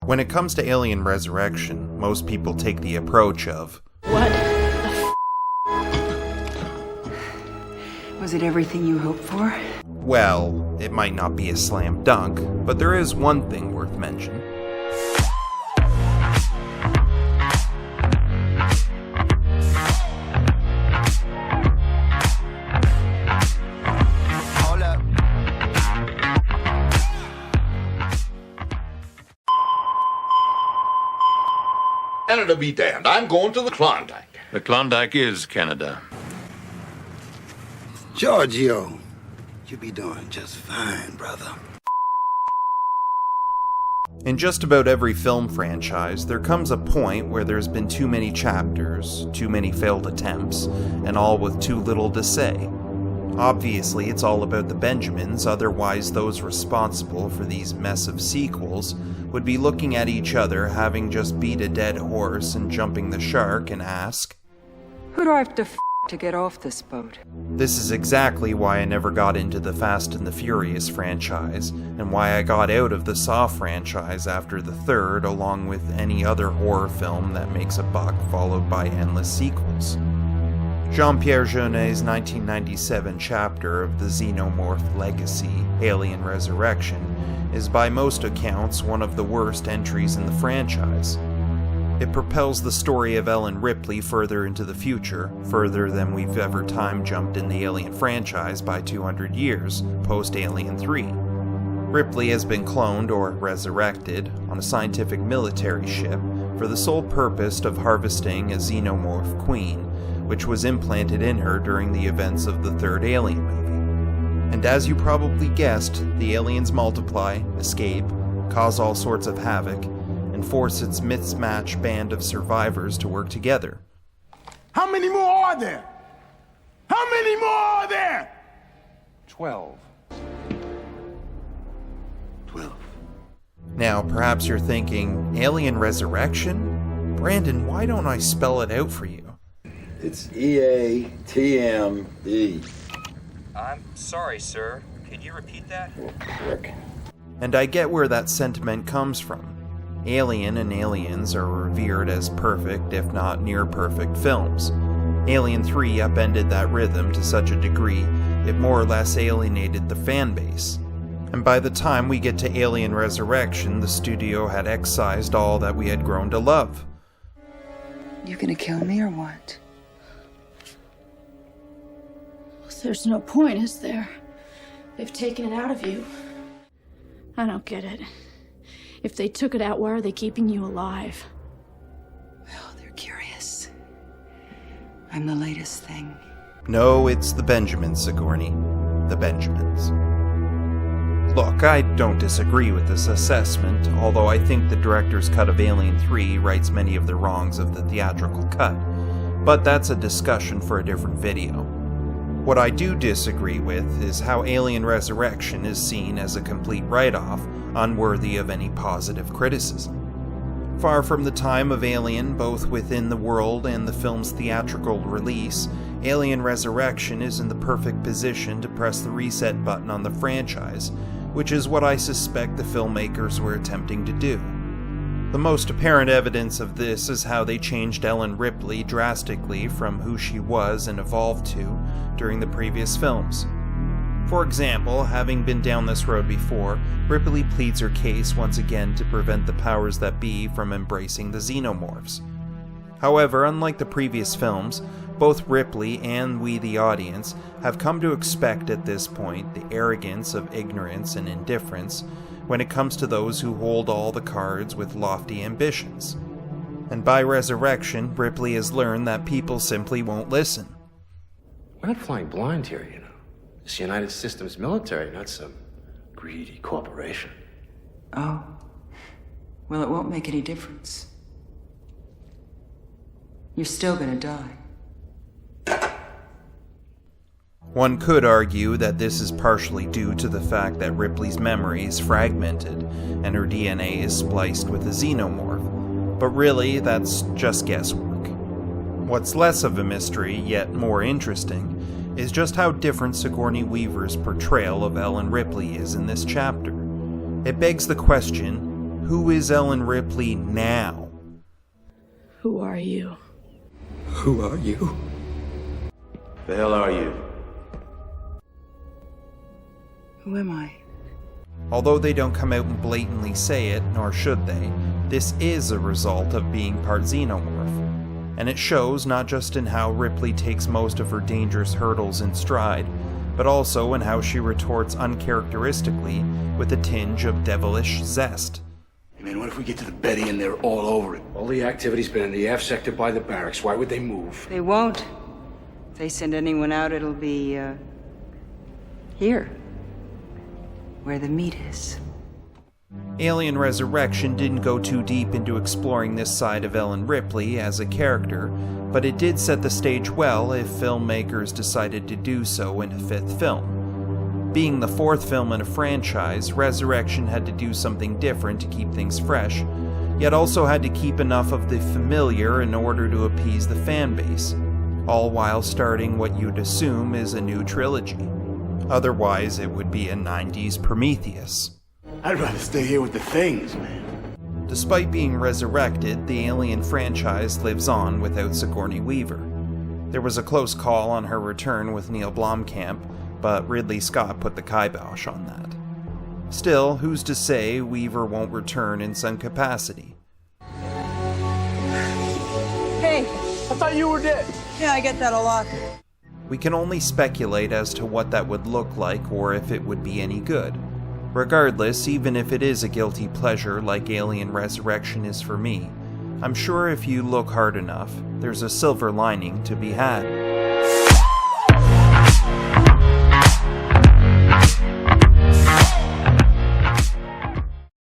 When it comes to Alien Resurrection, most people take the approach of, What the Was it everything you hoped for? well, it might not be a slam dunk, but there is one thing worth mentioning. Canada be damned. I'm going to the Klondike. The Klondike is Canada. Giorgio, you be doing just fine, brother. In just about every film franchise, there comes a point where there's been too many chapters, too many failed attempts, and all with too little to say. Obviously, it's all about the Benjamins, otherwise those responsible for these mess of sequels would be looking at each other having just beat a dead horse and jumping the shark and ask, Who do I have to to get off this boat? This is exactly why I never got into the Fast and the Furious franchise, and why I got out of the Saw franchise after the third, along with any other horror film that makes a buck followed by endless sequels. Jean-Pierre Jeunet's 1997 chapter of the Xenomorph Legacy, Alien Resurrection, is by most accounts one of the worst entries in the franchise. It propels the story of Ellen Ripley further into the future, further than we've ever time jumped in the Alien franchise by 200 years, post-Alien 3. Ripley has been cloned or resurrected on a scientific military ship for the sole purpose of harvesting a xenomorph queen, which was implanted in her during the events of the third Alien movie. And as you probably guessed, the aliens multiply, escape, cause all sorts of havoc, and force its mismatched band of survivors to work together. How many more are there? How many more are there? 12. 12. Now, perhaps you're thinking, Alien Resurrection? Brandon, why don't I spell it out for you? It's E-A-T-M-E. I'm sorry, sir. Could you repeat that? Rick. And I get where that sentiment comes from. Alien and Aliens are revered as perfect, if not near-perfect films. Alien 3 upended that rhythm to such a degree, it more or less alienated the fanbase. And by the time we get to Alien Resurrection, the studio had excised all that we had grown to love. You gonna kill me or what? There's no point, is there? They've taken it out of you. I don't get it. If they took it out, why are they keeping you alive? Oh, they're curious. I'm the latest thing. No, it's the Benjamins, Sigourney. The Benjamins. Look, I don't disagree with this assessment, although I think the director's cut of Alien 3 rights many of the wrongs of the theatrical cut. But that's a discussion for a different video. What I do disagree with is how Alien Resurrection is seen as a complete write-off, unworthy of any positive criticism. Far from the time of Alien, both within the world and the film's theatrical release, Alien Resurrection is in the perfect position to press the reset button on the franchise, which is what I suspect the filmmakers were attempting to do. The most apparent evidence of this is how they changed Ellen Ripley drastically from who she was and evolved to during the previous films. For example, having been down this road before, Ripley pleads her case once again to prevent the powers that be from embracing the xenomorphs. However, unlike the previous films, both Ripley and we the audience have come to expect at this point the arrogance of ignorance and indifference when it comes to those who hold all the cards with lofty ambitions. And by Resurrection, Ripley has learned that people simply won't listen. We're not flying blind here, you know. It's the United Systems military, not some greedy corporation. Oh. Well, it won't make any difference. You're still gonna die. One could argue that this is partially due to the fact that Ripley's memory is fragmented and her DNA is spliced with a xenomorph, but really that's just guesswork. What's less of a mystery, yet more interesting, is just how different Sigourney Weaver's portrayal of Ellen Ripley is in this chapter. It begs the question, who is Ellen Ripley now? Who are you? Who are you? The hell are you? Who am I? Although they don't come out and blatantly say it, nor should they, this is a result of being part xenomorph. And it shows not just in how Ripley takes most of her dangerous hurdles in stride, but also in how she retorts uncharacteristically with a tinge of devilish zest. Hey man, what if we get to the Betty and they're all over it? All the activity's been in the aft sector by the barracks. Why would they move? They won't. If they send anyone out, it'll be, here. Where the meat is. Alien Resurrection didn't go too deep into exploring this side of Ellen Ripley as a character, but it did set the stage well if filmmakers decided to do so in a fifth film. Being the fourth film in a franchise, Resurrection had to do something different to keep things fresh, yet also had to keep enough of the familiar in order to appease the fan base, all while starting what you'd assume is a new trilogy. Otherwise, it would be a 90s Prometheus. I'd rather stay here with the things, man. Despite being resurrected, the Alien franchise lives on without Sigourney Weaver. There was a close call on her return with Neil Blomkamp, but Ridley Scott put the kibosh on that. Still, who's to say Weaver won't return in some capacity? Hey! I thought you were dead. Yeah, I get that a lot. We can only speculate as to what that would look like or if it would be any good. Regardless, even if it is a guilty pleasure like Alien Resurrection is for me, I'm sure if you look hard enough, there's a silver lining to be had.